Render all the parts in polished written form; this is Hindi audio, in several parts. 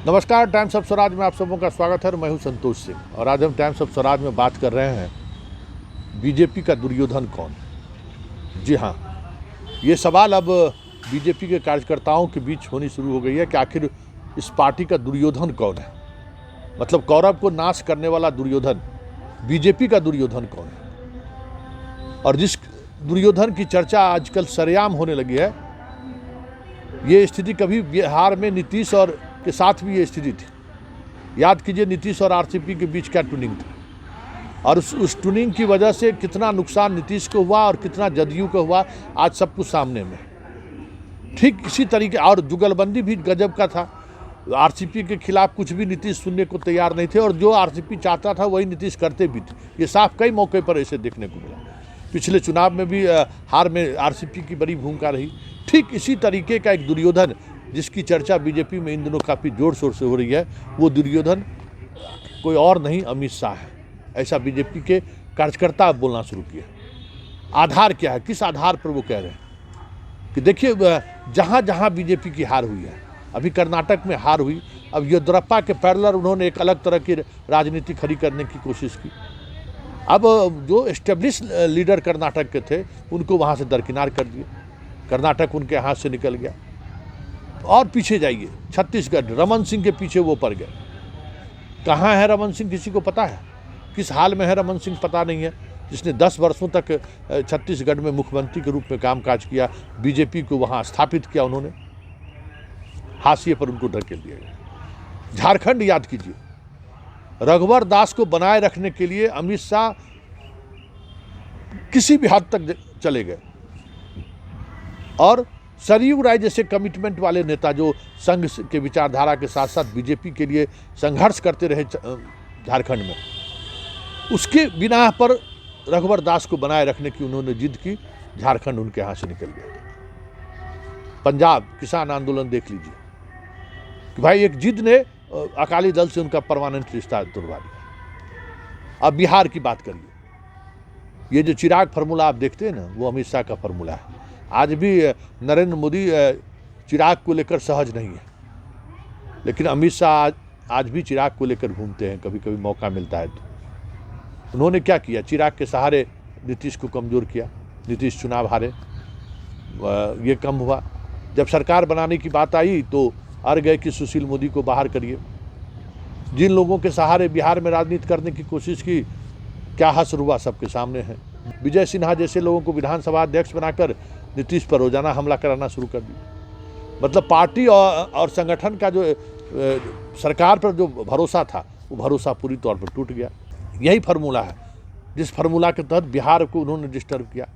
नमस्कार, टाइम्स ऑफ स्वराज में आप सबों का स्वागत है। मैं हूं संतोष सिंह और आज हम टाइम्स ऑफ स्वराज में बात कर रहे हैं बीजेपी का दुर्योधन कौन। जी हां, ये सवाल अब बीजेपी के कार्यकर्ताओं के बीच होनी शुरू हो गई है कि आखिर इस पार्टी का दुर्योधन कौन है। मतलब कौरव को नाश करने वाला दुर्योधन, बीजेपी का दुर्योधन कौन है। और जिस दुर्योधन की चर्चा आजकल सरेआम होने लगी है, ये स्थिति कभी बिहार में नीतीश और के साथ भी ये स्थिति थी। याद कीजिए नीतीश और आरसीपी के बीच क्या टूनिंग था और उस टूनिंग की वजह से कितना नुकसान नीतीश को हुआ और कितना जदयू को हुआ, आज सब कुछ सामने में। ठीक इसी तरीके और जुगलबंदी भी गजब का था। आरसीपी के खिलाफ कुछ भी नीतीश सुनने को तैयार नहीं थे और जो आरसीपी चाहता था वही नीतीश करते भी थे। ये साफ कई मौके पर ऐसे देखने को मिला। पिछले चुनाव में भी हार में आरसीपी की बड़ी भूमिका रही। ठीक इसी तरीके का एक दुर्योधन जिसकी चर्चा बीजेपी में इन दिनों काफ़ी जोर शोर से हो रही है, वो दुर्योधन कोई और नहीं, अमित शाह है। ऐसा बीजेपी के कार्यकर्ता अब बोलना शुरू किया। आधार क्या है, किस आधार पर वो कह रहे हैं कि देखिए जहाँ जहाँ बीजेपी की हार हुई है, अभी कर्नाटक में हार हुई, अब येदियुरप्पा के पैरेलल उन्होंने एक अलग तरह की राजनीति खड़ी करने की कोशिश की। अब जो एस्टेब्लिश लीडर कर्नाटक के थे उनको वहाँ से दरकिनार कर दिए, कर्नाटक उनके हाथ से निकल गया। और पीछे जाइए, छत्तीसगढ़, रमन सिंह के पीछे वो पड़ गए। कहाँ है रमन सिंह, किसी को पता है? किस हाल में है रमन सिंह, पता नहीं है। जिसने 10 वर्षों तक छत्तीसगढ़ में मुख्यमंत्री के रूप में कामकाज किया, बीजेपी को वहाँ स्थापित किया, उन्होंने हाशिए पर उनको धकेल दिया गया। झारखंड याद कीजिए, रघुवर दास को बनाए रखने के लिए अमित शाह किसी भी हद तक चले गए और सरयू राय जैसे कमिटमेंट वाले नेता जो संघ के विचारधारा के साथ साथ बीजेपी के लिए संघर्ष करते रहे झारखंड में, उसके बिना पर रघुवर दास को बनाए रखने की उन्होंने जिद की। झारखंड उनके हाथ से निकल गया। पंजाब किसान आंदोलन देख लीजिए कि भाई एक जिद ने अकाली दल से उनका परमानेंट रिश्ता तोड़वा दिया। अब बिहार की बात करिए, ये जो चिराग फार्मूला आप देखते हैं ना, वो अमित शाह का फार्मूला है। आज भी नरेंद्र मोदी चिराग को लेकर सहज नहीं है, लेकिन अमित शाह आज भी चिराग को लेकर घूमते हैं, कभी कभी मौका मिलता है तो। उन्होंने क्या किया, चिराग के सहारे नीतीश को कमज़ोर किया। नीतीश चुनाव हारे, ये कम हुआ। जब सरकार बनाने की बात आई तो अड़ गए कि सुशील मोदी को बाहर करिए। जिन लोगों के सहारे बिहार में राजनीति करने की कोशिश की, क्या हश्र हुआ सबके सामने है। विजय सिन्हा जैसे लोगों को विधानसभा अध्यक्ष बनाकर नीतीश पर रोजाना हमला कराना शुरू कर दिया। मतलब पार्टी और संगठन का जो सरकार पर जो भरोसा था, वो भरोसा पूरी तौर पर टूट गया। यही फार्मूला है जिस फार्मूला के तहत बिहार को उन्होंने डिस्टर्ब किया।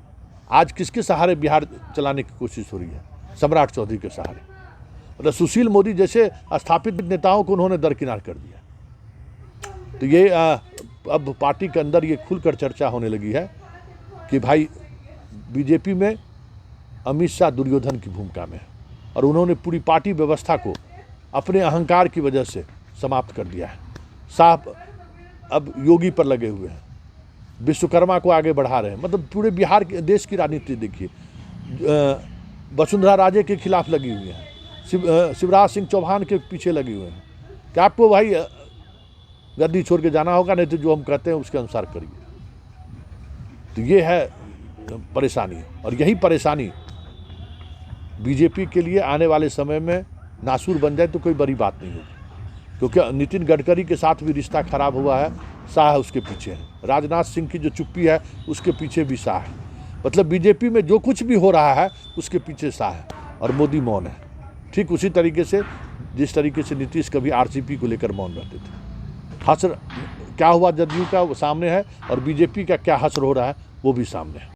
आज किसके सहारे बिहार चलाने की कोशिश हो रही है? सम्राट चौधरी के सहारे। मतलब सुशील मोदी जैसे स्थापित नेताओं को उन्होंने दरकिनार कर दिया। तो ये अब पार्टी के अंदर ये खुलकर चर्चा होने लगी है कि भाई बीजेपी में अमित शाह दुर्योधन की भूमिका में है और उन्होंने पूरी पार्टी व्यवस्था को अपने अहंकार की वजह से समाप्त कर दिया है। साहब अब योगी पर लगे हुए हैं, विश्वकर्मा को आगे बढ़ा रहे हैं। मतलब पूरे बिहार के देश की राजनीति देखिए, वसुंधरा राजे के खिलाफ लगी हुई है, शिवराज सिंह चौहान के पीछे लगे हुए हैं कि आपको भाई गद्दी छोड़ के जाना होगा, नहीं तो जो हम कहते हैं उसके अनुसार करिए। तो ये है परेशानी, और यही परेशानी बीजेपी के लिए आने वाले समय में नासूर बन जाए तो कोई बड़ी बात नहीं होगी। क्योंकि नितिन गडकरी के साथ भी रिश्ता खराब हुआ है, शाह उसके पीछे है। राजनाथ सिंह की जो चुप्पी है उसके पीछे भी शाह है। मतलब बीजेपी में जो कुछ भी हो रहा है उसके पीछे शाह है और मोदी मौन है। ठीक उसी तरीके से जिस तरीके से नीतीश कभी आरसीपी को लेकर मौन रहते थे। हश्र क्या हुआ जदयू का वो सामने है और बीजेपी का क्या हश्र हो रहा है वो भी सामने है।